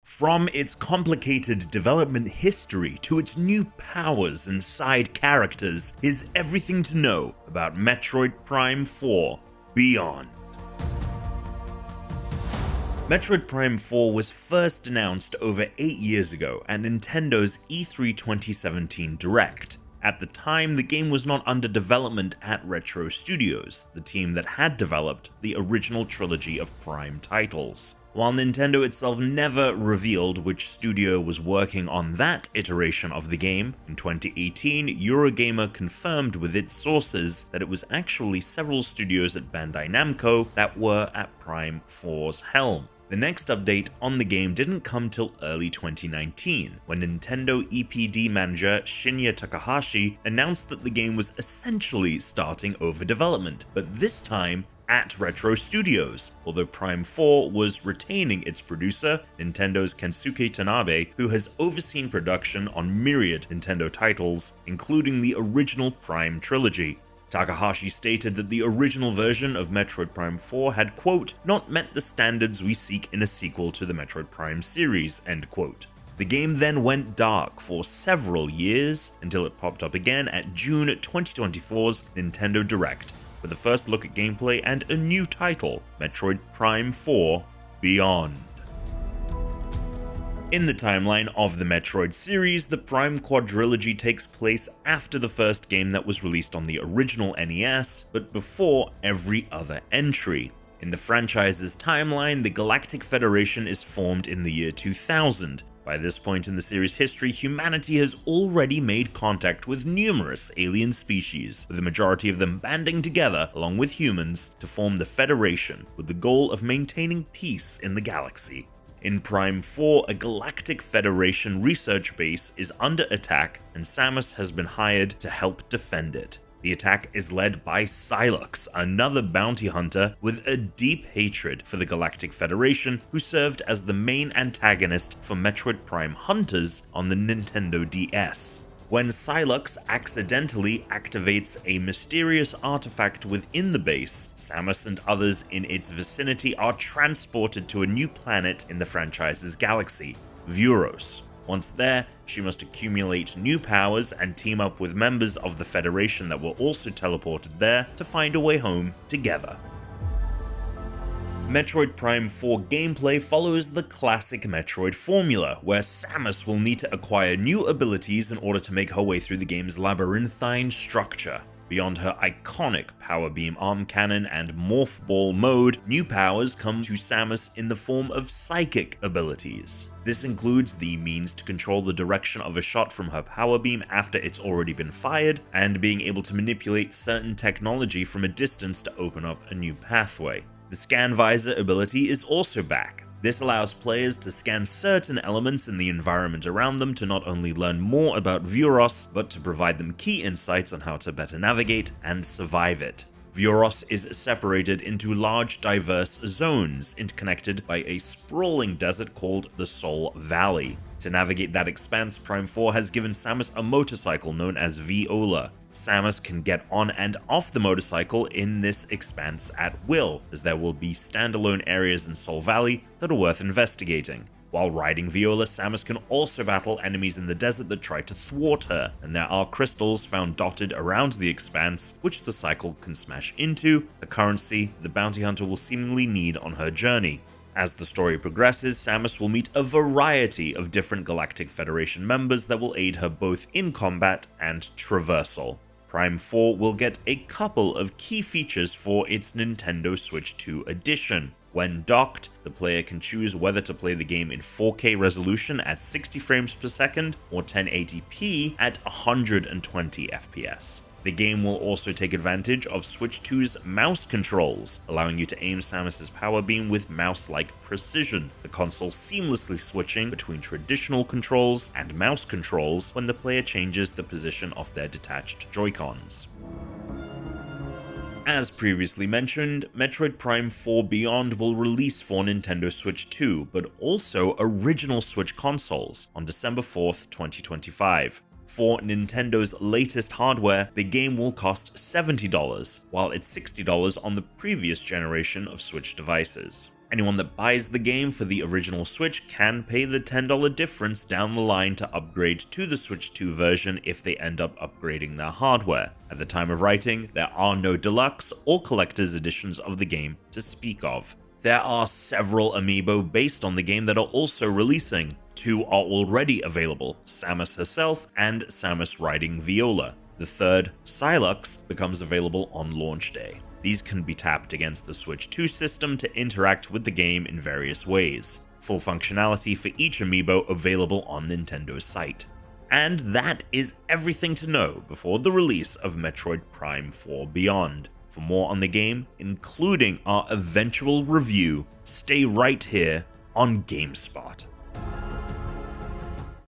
From its complicated development history to its new powers and side characters is everything to know about Metroid Prime 4 Beyond. Metroid Prime 4 was first announced over 8 years ago at Nintendo's E3 2017 Direct. At the time, the game was not under development at Retro Studios, the team that had developed the original trilogy of Prime titles. While Nintendo itself never revealed which studio was working on that iteration of the game, in 2018, Eurogamer confirmed with its sources that it was actually several studios at Bandai Namco that were at Prime 4's helm. The next update on the game didn't come till early 2019, when Nintendo EPD manager Shinya Takahashi announced that the game was essentially starting over development, but this time at Retro Studios, although Prime 4 was retaining its producer, Nintendo's Kensuke Tanabe, who has overseen production on myriad Nintendo titles, including the original Prime trilogy. Takahashi stated that the original version of Metroid Prime 4 had, quote, not met the standards we seek in a sequel to the Metroid Prime series, end quote. The game then went dark for several years until it popped up again at June 2024's Nintendo Direct, with a first look at gameplay and a new title, Metroid Prime 4 Beyond. In the timeline of the Metroid series, the Prime quadrilogy takes place after the first game that was released on the original NES, but before every other entry. In the franchise's timeline, the Galactic Federation is formed in the year 2000. By this point in the series' history, humanity has already made contact with numerous alien species, with the majority of them banding together, along with humans, to form the Federation, with the goal of maintaining peace in the galaxy. In Prime 4, a Galactic Federation research base is under attack, and Samus has been hired to help defend it. The attack is led by Sylux, another bounty hunter with a deep hatred for the Galactic Federation, who served as the main antagonist for Metroid Prime Hunters on the Nintendo DS. When Sylux accidentally activates a mysterious artifact within the base, Samus and others in its vicinity are transported to a new planet in the franchise's galaxy, Vuros. Once there, she must accumulate new powers and team up with members of the Federation that were also teleported there to find a way home together. Metroid Prime 4 gameplay follows the classic Metroid formula, where Samus will need to acquire new abilities in order to make her way through the game's labyrinthine structure. Beyond her iconic Power Beam Arm Cannon and Morph Ball mode, new powers come to Samus in the form of psychic abilities. This includes the means to control the direction of a shot from her Power Beam after it's already been fired, and being able to manipulate certain technology from a distance to open up a new pathway. The Scan Visor ability is also back. This allows players to scan certain elements in the environment around them to not only learn more about Vuros, but to provide them key insights on how to better navigate and survive it. Vuros is separated into large, diverse zones, interconnected by a sprawling desert called the Soul Valley. To navigate that expanse, Prime 4 has given Samus a motorcycle known as Viola. Samus can get on and off the motorcycle in this expanse at will, as there will be standalone areas in Soul Valley that are worth investigating. While riding Viola, Samus can also battle enemies in the desert that try to thwart her, and there are crystals found dotted around the expanse, which the cycle can smash into, a currency the bounty hunter will seemingly need on her journey. As the story progresses, Samus will meet a variety of different Galactic Federation members that will aid her both in combat and traversal. Prime 4 will get a couple of key features for its Nintendo Switch 2 edition. When docked, the player can choose whether to play the game in 4K resolution at 60 frames per second or 1080p at 120 FPS. The game will also take advantage of Switch 2's mouse controls, allowing you to aim Samus's Power Beam with mouse-like precision, the console seamlessly switching between traditional controls and mouse controls when the player changes the position of their detached Joy-Cons. As previously mentioned, Metroid Prime 4 Beyond will release for Nintendo Switch 2, but also original Switch consoles on December 4th, 2025. For Nintendo's latest hardware, the game will cost $70, while it's $60 on the previous generation of Switch devices. Anyone that buys the game for the original Switch can pay the $10 difference down the line to upgrade to the Switch 2 version if they end up upgrading their hardware. At the time of writing, there are no deluxe or collector's editions of the game to speak of. There are several amiibo based on the game that are also releasing. 2 are already available, Samus herself and Samus riding Viola. The third, Sylux, becomes available on launch day. These can be tapped against the Switch 2 system to interact with the game in various ways. Full functionality for each amiibo available on Nintendo's site. And that is everything to know before the release of Metroid Prime 4 Beyond. For more on the game, including our eventual review, stay right here on GameSpot.